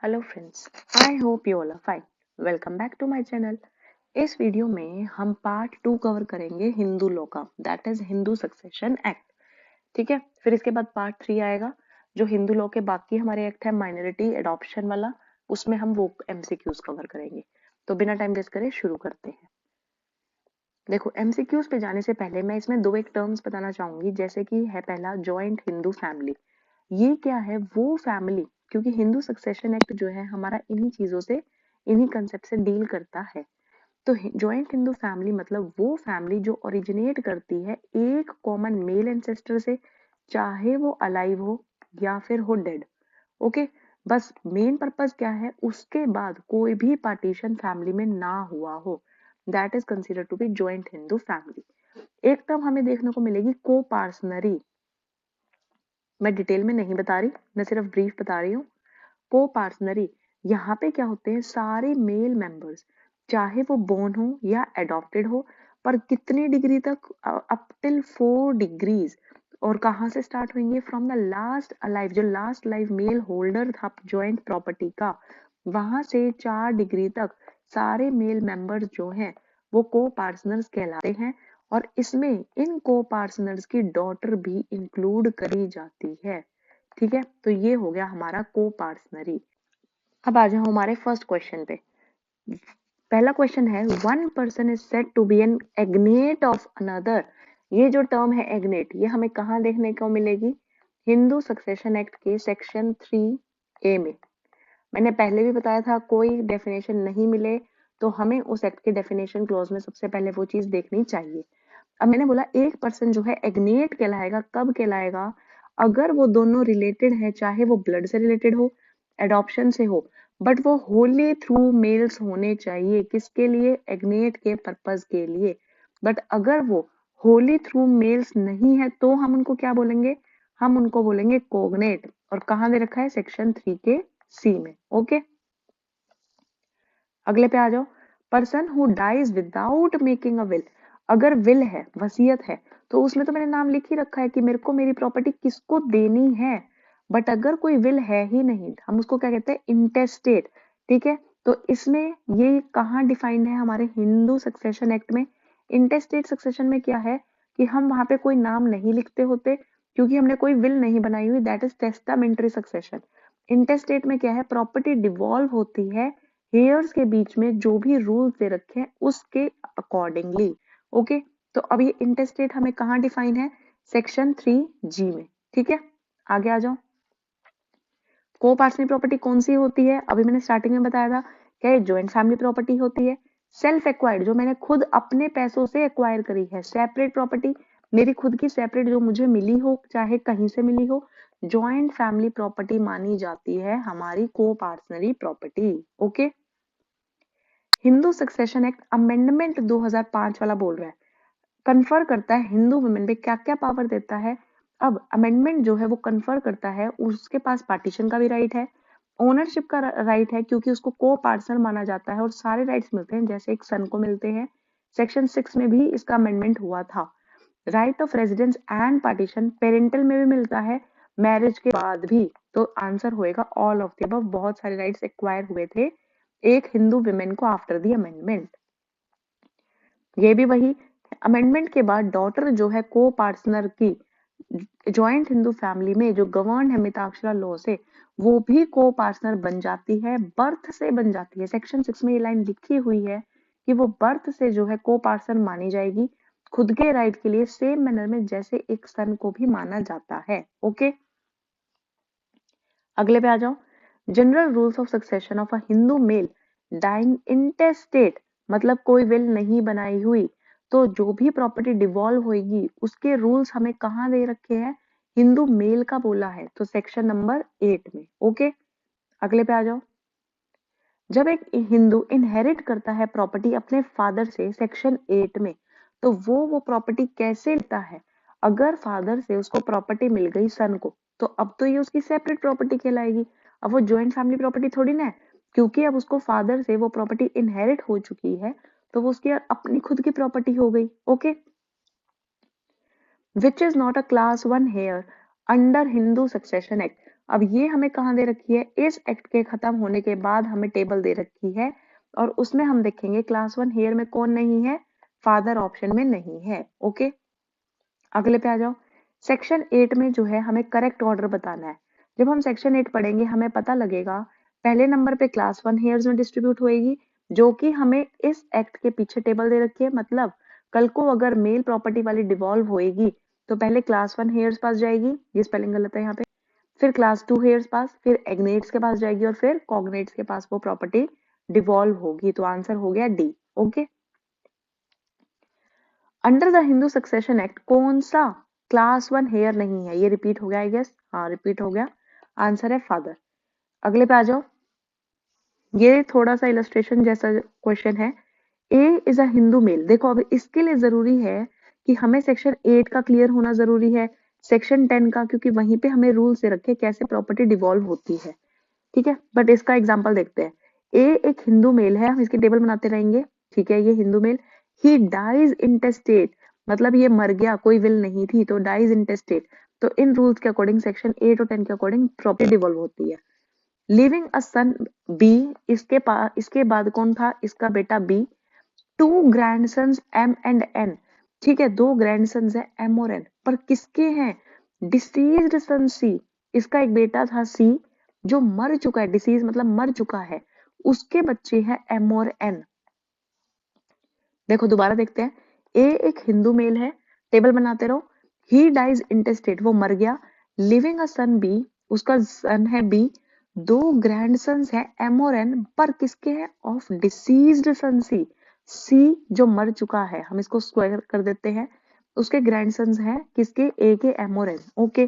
Hello friends, I hope you all are fine. Welcome back to my channel. इस वीडियो में हम part 2 cover करेंगे हिंदू लॉ का, that is Hindu succession act. ठीक है, फिर इसके बाद पार्ट 3 आएगा जो हिंदू लॉ के बाकी हमारे एक्ट है माइनॉरिटी एडॉप्शन वाला, उसमें हम वो एमसीक्यूज कवर करेंगे। तो बिना टाइम वेस्ट करे शुरू करते हैं। देखो, एमसीक्यूज पे जाने से पहले मैं इसमें दो एक टर्म्स बताना चाहूंगी, जैसे कि है पहला जॉइंट हिंदू फैमिली। ये क्या है? वो फैमिली, क्योंकि हिंदू सक्सेशन एक्ट जो है हमारा इन्हीं चीजों से, इन्हीं कंसेप्ट से डील करता है। तो जॉइंट हिंदू फैमिली मतलब वो फैमिली जो ओरिजिनेट करती है एक कॉमन मेल एंसेस्टर से, चाहे वो अलाइव हो या फिर हो डेड। ओके, बस मेन पर्पस क्या है, उसके बाद कोई भी पार्टीशन फैमिली में ना हुआ हो, that is consider to be joint Hindu family. एक टर्म हमें देखने को मिलेगी को पार्सनरी। मैं डिटेल में नहीं बता रही, मैं सिर्फ ब्रीफ बता रही हूँ। को पार्सनरी, यहाँ पे क्या होते हैं, सारे मेल मेंबर्स, चाहे वो बोर्न हो या एडॉप्टेड हो, पर कितनी डिग्री तक? Up till 4 degrees. और कहाँ से स्टार्ट होंगे? फ्रॉम द लास्ट अलाइव, जो लास्ट लाइव मेल होल्डर था जॉइंट प्रॉपर्टी का, वहां से 4 डिग्री तक सारे मेल मेंबर्स जो हैं वो को पार्टनर्स कहलाते हैं। और इसमें इन को पार्टनर्स की डॉटर भी इंक्लूड करी जाती है। ठीक है, तो ये हो गया हमारा को पार्टनरी। अब आ जाओ हमारे फर्स्ट क्वेश्चन पे। पहला क्वेश्चन है, one person is said to be an agnate of another. ये जो टर्म है एग्नेट, ये हमें कहाँ देखने को मिलेगी? हिंदू सक्सेशन एक्ट के सेक्शन 3A में। मैंने पहले भी बताया था, कोई डेफिनेशन नहीं मिले तो हमें उस एक्ट के डेफिनेशन क्लॉज में सबसे पहले वो चीज देखनी चाहिए। अब मैंने बोला एक पर्सन जो है एग्नेट कहलाएगा, कब कहलाएगा? अगर वो दोनों रिलेटेड है, चाहे वो ब्लड से रिलेटेड हो, एडॉप्शन से हो, बट वो होली थ्रू मेल्स होने चाहिए। किसके लिए? एग्नेट के पर्पज के लिए। बट अगर वो होली थ्रू मेल्स नहीं है तो हम उनको क्या बोलेंगे? हम उनको बोलेंगे कोग्नेट। और कहाँ दे रखा है? सेक्शन 3 के C में। ओके, अगले पे आ जाओ। Person who dies without making a will. अगर विल है, वसीयत है, तो उसमें तो मैंने नाम लिख ही रखा है कि मेरे को मेरी प्रॉपर्टी किसको देनी है। बट अगर कोई विल है ही नहीं, हम उसको क्या कहते हैं? इंटेस्टेट। ठीक है, तो इसमें ये कहाँ डिफाइंड है हमारे हिंदू सक्सेशन एक्ट में? इंटेस्टेट सक्सेशन में क्या है कि हम वहां पे कोई नाम नहीं लिखते होते, क्योंकि हमने कोई विल नहीं बनाई हुई, दैट इज टेस्टामेंट्री सक्सेशन। इंटेस्टेट में क्या है? प्रॉपर्टी डिवॉल्व होती है हेयर्स के बीच में, जो भी रूल्स दे रखे हैं उसके अकॉर्डिंगली। ओके, तो अब ये इंटेस्टेट हमें कहाँ डिफाइन है? सेक्शन 3G में। ठीक है, आगे आ जाओ। को पार्सनल प्रॉपर्टी कौन सी होती है? अभी मैंने स्टार्टिंग में बताया था, क्या ये ज्वाइंट फैमिली प्रॉपर्टी होती है। सेल्फ एक्वायर्ड, जो मैंने खुद अपने पैसों से एक्वायर करी है। सेपरेट प्रॉपर्टी, मेरी खुद की सेपरेट जो मुझे मिली हो, चाहे कहीं से मिली हो, ज्वाइंट फैमिली प्रॉपर्टी मानी जाती है हमारी को personally property. Okay, Hindu succession act amendment 2005 वाला बोल रहा है, कन्फर करता है हिंदू वुमेन पे क्या क्या पावर देता है। अब अमेंडमेंट जो है वो कन्फर करता है, उसके पास पार्टीशन का भी राइट है, ओनरशिप का राइट है, क्योंकि उसको को पार्टनर माना जाता है, और सारे राइट्स मिलते हैं जैसे एक सन को मिलते हैं। सेक्शन 6 में भी इसका अमेंडमेंट हुआ था। Right of residence and partition parental में भी मिलता है, मैरिज के बाद भी। तो आंसर होएगा ऑल ऑफ द अबव। बहुत सारे राइट्स एक्वायर हुए थे एक हिंदू विमेन को आफ्टर द अमेंडमेंट। ये भी वही, अमेंडमेंट के बाद डॉटर जो है को पार्टनर की ज्वाइंट हिंदू फैमिली में जो गवर्न है मिताक्षरा लॉ से, वो भी को पार्टनर बन जाती है, बर्थ से बन जाती है। सेक्शन 6 में ये लाइन लिखी हुई है कि वो बर्थ से जो है को पार्टनर मानी जाएगी, खुद के राइट के लिए सेम मैनर में जैसे एक सन को भी माना जाता है। ओके, अगले पे आ जाओ। General rules of succession of a Hindu male dying intestate, मतलब कोई विल नहीं बनाई हुई तो जो भी प्रॉपर्टी डिवॉल्व होगी उसके रूल्स हमें कहाँ दे रखे हैं? हिंदू मेल का बोला है, तो सेक्शन नंबर 8 में। ओके, अगले पे आ जाओ। जब एक हिंदू इनहेरिट करता है प्रॉपर्टी अपने फादर से, सेक्शन 8 में, तो वो प्रॉपर्टी कैसे लेता है? अगर फादर से उसको प्रॉपर्टी मिल गई सन को, तो अब तो ये उसकी सेपरेट प्रॉपर्टी कहलाएगी। अब वो ज्वाइंट फैमिली प्रॉपर्टी थोड़ी ना है, क्योंकि अब उसको फादर से वो प्रॉपर्टी इनहेरिट हो चुकी है, तो वो उसकी अपनी खुद की प्रॉपर्टी हो गई। Okay, which is not a class 1 heir under Hindu succession act. अब ये हमें कहाँ दे रखी है, इस एक्ट के खत्म होने के बाद हमें टेबल दे रखी है और उसमें हम देखेंगे क्लास 1 हेयर में कौन नहीं है, फादर ऑप्शन में नहीं है। ओके, अगले पे आ जाओ। सेक्शन 8 में जो है हमें करेक्ट ऑर्डर बताना है। जब हम सेक्शन 8 पढ़ेंगे हमें पता लगेगा पहले नंबर पे क्लास 1 हेयर्स में डिस्ट्रीब्यूट होएगी, जो कि हमें इस एक्ट के पीछे टेबल दे रखी है। मतलब कल को अगर मेल प्रॉपर्टी वाली डिवॉल्व होएगी तो पहले क्लास 1 हेयर्स पास जाएगी, ये स्पेलिंग गलत है यहाँ पे, फिर क्लास 2 हेयर्स पास, फिर एग्नेट्स के पास जाएगी और फिर कॉग्नेट्स के पास वो प्रॉपर्टी डिवॉल्व होगी। तो आंसर हो गया D. Okay, under the Hindu succession act कौन सा क्लास 1 हेयर नहीं है, ये रिपीट हो गया आई गेस, हाँ रिपीट हो गया, आंसर है फादर। अगले पे आ जाओ, ये थोड़ा सा इलस्ट्रेशन जैसा क्वेश्चन है। ए इज अ हिंदू मेल, देखो अब इसके लिए जरूरी है कि हमें सेक्शन 8 का क्लियर होना जरूरी है, सेक्शन 10 का, क्योंकि वहीं पे हमें रूल से रखे कैसे प्रॉपर्टी डिवॉल्व होती है। ठीक है, बट इसका एग्जाम्पल देखते हैं। ए एक हिंदू मेल है, हम इसकी टेबल बनाते रहेंगे। ठीक है, ये हिंदू मेल, ही डाइज इंटेस्टेट, मतलब ये मर गया, कोई विल नहीं थी, तो डाइज इंटेस्टेट। तो इन रूल्स के अकॉर्डिंग सेक्शन 8 और 10 के अकॉर्डिंग प्रॉपर्टी डिवॉल्व होती है। लिविंग अ सन बी, इसके पास इसके बाद कौन था, इसका बेटा B. Two grandsons M and N, ठीक है, दो ग्रैंडसन्स है एम और एन, पर किसके हैं, डिसीज्ड सन सी, इसका एक बेटा था सी जो मर चुका है, डिसीज मतलब मर चुका है, उसके बच्चे हैं एम और एन। देखो दोबारा देखते हैं, ए एक हिंदू मेल है, टेबल बनाते रहो, ही डाइज इंटेस्टेट, वो मर गया, लिविंग अ सन बी, उसका सन है बी, दो ग्रैंडसन्स है एम और एन, पर किसके हैं, ऑफ डिसीज्ड सन सी, सी जो मर चुका है, हम इसको स्क्वायर कर देते हैं, उसके ग्रैंडसन्स हैं किसके, ए के एम और N. Okay,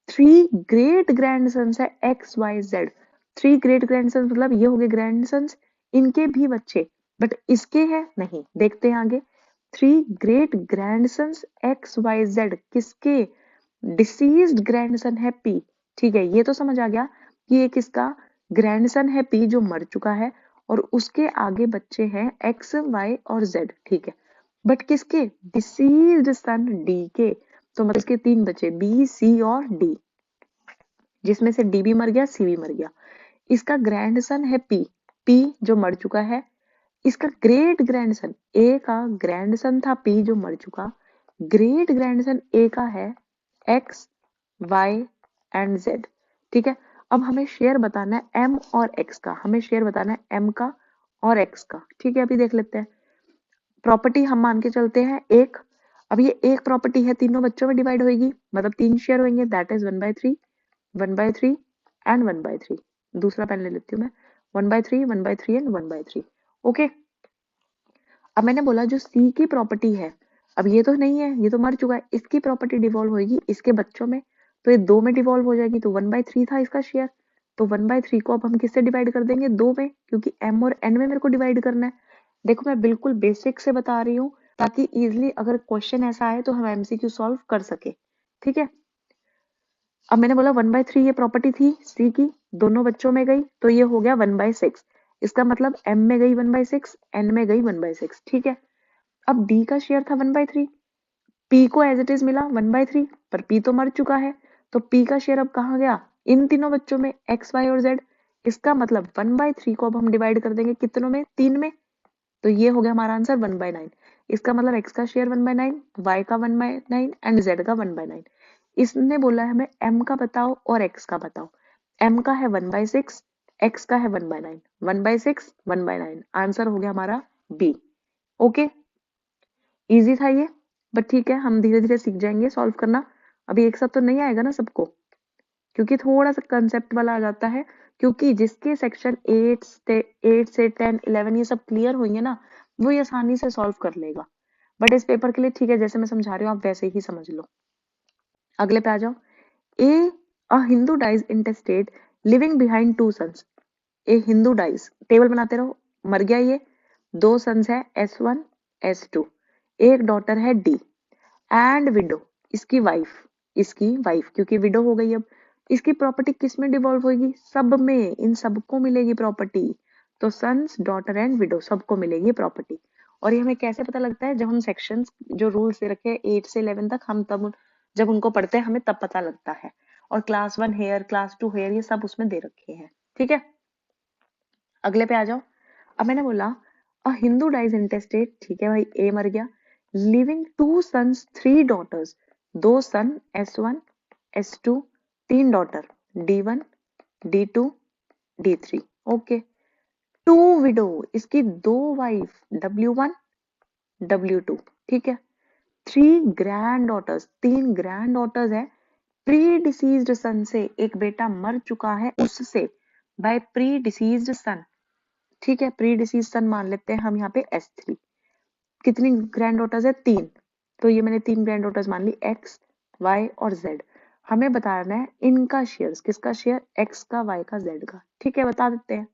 three great grandsons है X Y Z, three great grandsons मतलब ये हो गए ग्रैंडसन्स, इनके भी बच्चे, बट इसके हैं नहीं, देखते हैं आगे। Three great grandsons X Y Z, किसके, डिसीज्ड ग्रैंडसन है पी। ठीक है, ये तो समझ आ गया कि ये किसका ग्रैंडसन है पी जो मर चुका है, और उसके आगे बच्चे हैं एक्स वाई और जेड। ठीक है, बट किसके, डिसीज्ड सन डी के, तो मतलब इसके तीन बच्चे बी सी और डी, जिसमें से डी भी मर गया सी भी मर गया। इसका ग्रैंडसन है पी, पी जो मर चुका है, इसका ग्रेट ग्रैंडसन, ए का ग्रैंडसन था पी जो मर चुका, ग्रेट ग्रैंडसन ए का है एक्स वाई एंड जेड। ठीक है, अब हमें शेयर बताना है एम और एक्स का, हमें शेयर बताना है एम का और एक्स का। ठीक है, अभी देख लेते हैं। प्रॉपर्टी हम मान के चलते हैं एक, अब ये एक प्रॉपर्टी है, तीनों बच्चों में डिवाइड होगी, मतलब तीन शेयर होंगे, दैट इज 1/3, 1/3 एंड 1/3। दूसरा पेन ले लेती हूँ मैं, 1/3, 1/3 एंड 1/3। ओके, अब मैंने बोला जो सी की प्रॉपर्टी है, अब ये तो नहीं है, ये तो मर चुका है, इसकी प्रॉपर्टी डिवॉल्व होगी इसके बच्चों में, तो ये दो में डिवॉल्व हो जाएगी, तो 1/3 था इसका शेयर, तो 1/3 को अब हम किससे डिवाइड कर देंगे, दो में, क्योंकि एम और एन में मेरे को डिवाइड करना है। देखो मैं बिल्कुल बेसिक से बता रही हूँ ताकि इजिली अगर क्वेश्चन ऐसा आए तो हम एमसीक्यू सॉल्व कर सके। ठीक है, अब मैंने बोला 1/3 ये प्रॉपर्टी थी सी की, दोनों बच्चों में गई, तो ये हो गया 1/6, इसका मतलब एम में गई 1/6, एन में गई 1/6। ठीक है, अब डी का शेयर था 1/3, पी को एज इट इज मिला 1/3, पर पी तो मर चुका है, तो पी का शेयर अब कहाँ गया, इन तीनों बच्चों में एक्स वाई और जेड, इसका मतलब 1/3 को अब हम डिवाइड कर देंगे कितनों में, तीन में, तो ये हो गया हमारा आंसर 1/9। इसका मतलब एक्स का शेयर 1/9, वाई का 1/9 एंड जेड का 1/9। इसने बोला है हमें एम का बताओ और एक्स का बताओ, एम का है 1/6, एक्स का है 1/9, 1/6 1/9, आंसर हो गया हमारा बी। ओके, इजी था ये, बट ठीक है हम धीरे धीरे सीख जाएंगे सॉल्व करना, अभी एक साथ तो नहीं आएगा ना सबको, क्योंकि थोड़ा सा कंसेप्ट वाला आ जाता है, क्योंकि जिसके सेक्शन 8 से 10 11 ये सब क्लियर होंगे ना, वो ये आसानी से सॉल्व कर लेगा, बट इस पेपर के लिए ठीक है जैसे मैं समझा रही हूँ आप वैसे ही समझ लो। अगले पे आ जाओ, a a Hindu dies intestate living behind two sons, a Hindu dies, table बनाते रहो, मर गया ये, दो सन्स है S1 S2, एक डॉटर है डी, एंड विडो, इसकी वाइफ क्योंकि विडो हो गई, अब इसकी प्रॉपर्टी किस में डिवॉल्व होगी, सब में, इन सबको मिलेगी प्रॉपर्टी, तो सन्स डॉटर एंड विडो सबको मिलेगी प्रॉपर्टी। और ये हमें कैसे पता लगता है, जब हम सेक्शंस जो रूल्स दे रखे हैं 8 से 11 तक, हम तब जब उनको पढ़ते हैं हमें तब पता लगता है। और क्लास 1 हेयर, क्लास 2 हेयर, ये सब उसमें दे रखे हैं। ठीक है, अगले पे आ जाओ। अब मैंने बोला अ हिंदू डाइज इंटेस्टेट, ठीक है भाई, ए मर गया, लिविंग 2 सन्स 3 डॉटर्स, 2 सन S1 S2, 3 daughter D1 D2 D3। Okay, 2 window, इसकी 2 वाइफ W1 W2। ठीक है, 3 ग्रैंड डॉटर्स, 3 ग्रैंड डॉटर्स है प्री डिसीज्ड सन से, एक बेटा मर चुका है उससे, बाय प्री डिसीज्ड सन। ठीक है, प्री डिसीज सन मान लेते हैं हम यहाँ पे S3। कितनी ग्रैंड डॉटर्स है? 3। तो ये मैंने 3 ग्रैंड डॉटर्स मान ली, X Y और Z। हमें बताना है इनका शेयर, किसका शेयर? X का, Y का, Z का। ठीक है, बता देते हैं।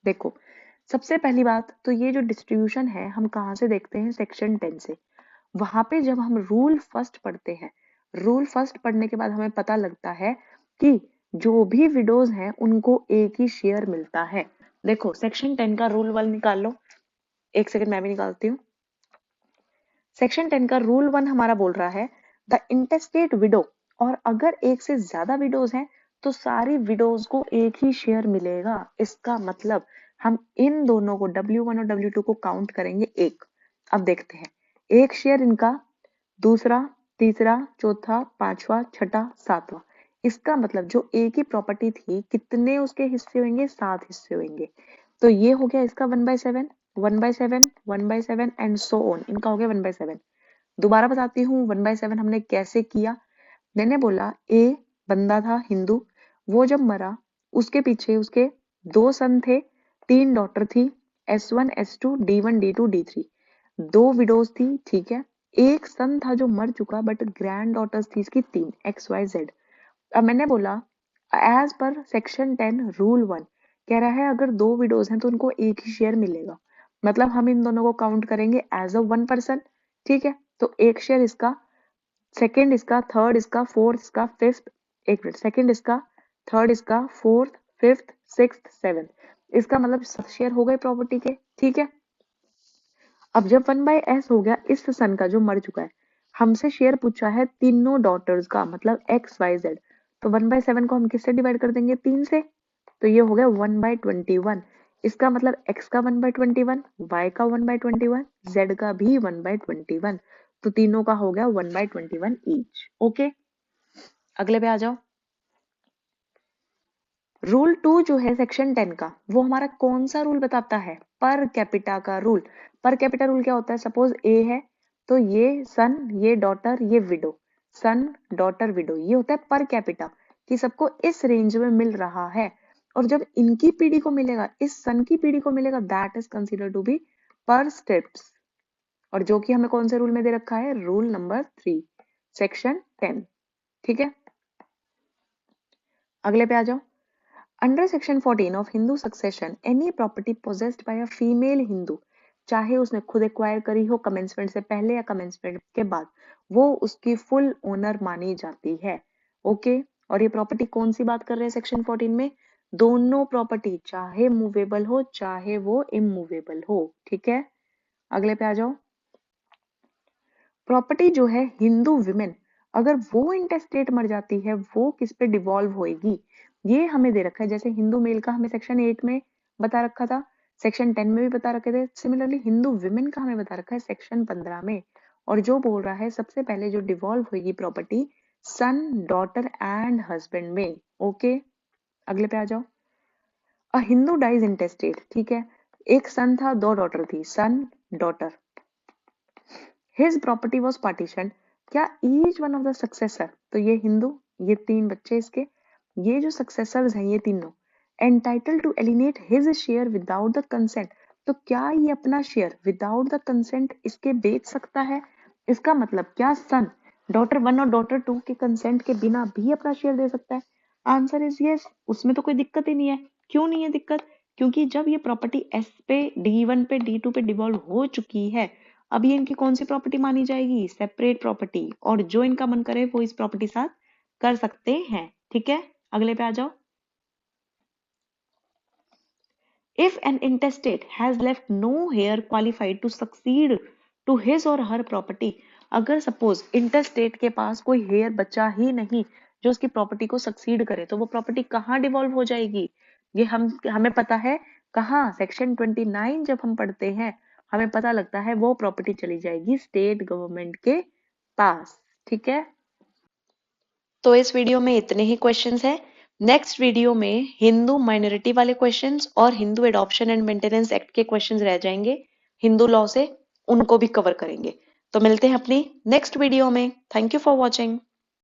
देखो, सबसे पहली बात तो ये जो डिस्ट्रीब्यूशन है हम कहाँ से देखते हैं? सेक्शन 10 से। वहां पे जब हम रूल फर्स्ट पढ़ते हैं, रूल फर्स्ट पढ़ने के बाद हमें पता लगता है कि जो भी विडोज हैं उनको एक ही शेयर मिलता है। देखो, सेक्शन 10 का रूल 1 निकाल लो। एक सेकंड मैं भी निकालती हूँ। सेक्शन 10 का रूल 1 हमारा बोल रहा है द इंटेस्टेट विडो, और अगर एक से ज्यादा विडोज हैं तो सारी विडोज को एक ही शेयर मिलेगा। इसका मतलब हम इन दोनों को W1 और W2 को काउंट करेंगे एक। अब देखते हैं, एक शेयर इनका, दूसरा, तीसरा, चौथा, पांचवा, छठा, सातवां। इसका मतलब जो एक ही प्रॉपर्टी थी, कितने उसके हिस्से होंगे? 7 हिस्से होंगे। तो ये हो गया इसका 1/7, 1/7, 1/7 एंड सो ऑन, इनका हो गया 1/7। दोबारा बताती हूँ 1/7 हमने कैसे किया। मैंने बोला ए बंदा था हिंदू, वो जब मरा उसके पीछे उसके 2 सन थे, 3 डॉटर थी, S1 S2 D1 D2 D3। 2 widows थी, ठीक है। एक सन था जो मर चुका, बट ग्रैंड डॉटर्स थी इसकी 3, XYZ। अब मैंने बोला एज पर सेक्शन 10 रूल 1 कह रहा है अगर 2 विडोज हैं तो उनको एक ही शेयर मिलेगा। मतलब हम इन दोनों को काउंट करेंगे एज अ 1 पर्सन। ठीक है, तो एक शेयर इसका, सेकेंड इसका, थर्ड इसका, फोर्थ इसका, फिफ्थ, एक मिनट, सेकेंड इसका, थर्ड इसका, फोर्थ, फिफ्थ, सिक्स्थ, सेवेंथ, इसका मतलब 7 शेयर हो गए प्रॉपर्टी के। ठीक है, अब जब 1/s हो गया इस सन का जो मर चुका है, हमसे शेयर पूछा है तीनों डॉटर्स का, मतलब XYZ। तो 1/7 को हम किससे डिवाइड कर देंगे? 3 से। तो ये हो गया 1/21। इसका मतलब x का 1/21, y का 1/21, z का भी 1/21। तो तीनों का हो गया 1/21 ईच। ओके, अगले पे आ जाओ। रूल 2 जो है सेक्शन 10 का, वो हमारा कौन सा रूल बताता है? पर कैपिटा का रूल। पर कैपिटा रूल क्या होता है? सपोज ए है तो ये सन, ये डॉटर, ये विडो, सन डॉटर विडो, ये होता है पर कैपिटा, कि सबको इस रेंज में मिल रहा है। और जब इनकी पीढ़ी को मिलेगा, इस सन की पीढ़ी को मिलेगा, that is considered to be per stirpes. और जो कि हमें कौन से रूल में दे रखा है? Rule number 3 section 10। ठीक है, अगले पे आ जाओ। Under section 14 of Hindu succession, any property possessed by a female Hindu, चाहे उसने खुद एक्वायर करी हो कमेंसमेंट से पहले या कमेंसमेंट के बाद, वो उसकी फुल ओनर मानी जाती है। ओके, और ये प्रॉपर्टी कौन सी बात कर रहे हैं सेक्शन 14 में? दोनों प्रॉपर्टी, चाहे मूवेबल हो चाहे वो इमूवेबल हो। ठीक है, अगले पे आ जाओ। प्रॉपर्टी जो है हिंदू विमेन, अगर वो इंटेस्टेट मर जाती है, वो किस पे डिवॉल्व होएगी? ये हमें दे रखा है। जैसे हिंदू मेल का हमें सेक्शन 8 में बता रखा था, सेक्शन 10 में भी बता रखे थे, सिमिलरली हिंदू विमेन का हमें बता रखा है सेक्शन 15 में। और जो बोल रहा है सबसे पहले जो डिवॉल्व होगी property, son daughter and husband में। ओके, अगले पे आ जाओ। अ हिंदू डाइज इंटेस्टेट, ठीक है, एक सन था, 2 डॉटर थी, son daughter, his property was partition, क्या each one of the successor, तो ये हिंदू, ये 3 बच्चे इसके, ये जो सक्सेसर्स हैं ये तीनों, entitle to alienate his share without the consent, तो क्या ये अपना शेयर विदाउट द कंसेंट इसके बेच सकता है? इसका मतलब क्या सन डॉटर 1 और डॉटर 2 के कंसेंट के बिना भी अपना शेयर दे सकता है? आंसर इज यस, उसमें तो कोई दिक्कत ही नहीं है। क्यों नहीं है दिक्कत? क्योंकि जब ये प्रॉपर्टी एस पे, D1 पे, D2 पे डिवॉल्व हो चुकी है, अब ये इनकी कौन सी प्रॉपर्टी मानी जाएगी? सेपरेट प्रॉपर्टी, और जो इनका मन करे वो इस प्रॉपर्टी साथ कर सकते हैं। ठीक है, अगले पे आ जाओ। If an intestate has left no heir qualified to succeed to his or her property, अगर सपोज इंटरस्टेट के पास कोई हेयर बचा ही नहीं जो उसकी प्रॉपर्टी को सक्सीड करे, तो वो प्रॉपर्टी कहाँ डिवॉल्व हो जाएगी? ये हमें पता है कहाँ, सेक्शन 29 जब हम पढ़ते हैं हमें पता लगता है वो प्रॉपर्टी चली जाएगी स्टेट गवर्नमेंट के पास। ठीक है, तो इस वीडियो में इतने ही क्वेश्चंस हैं। नेक्स्ट वीडियो में हिंदू माइनॉरिटी वाले क्वेश्चंस और Hindu adoption and maintenance act के क्वेश्चंस रह जाएंगे हिंदू लॉ से, उनको भी कवर करेंगे। तो मिलते हैं अपनी नेक्स्ट वीडियो में। Thank you for watching.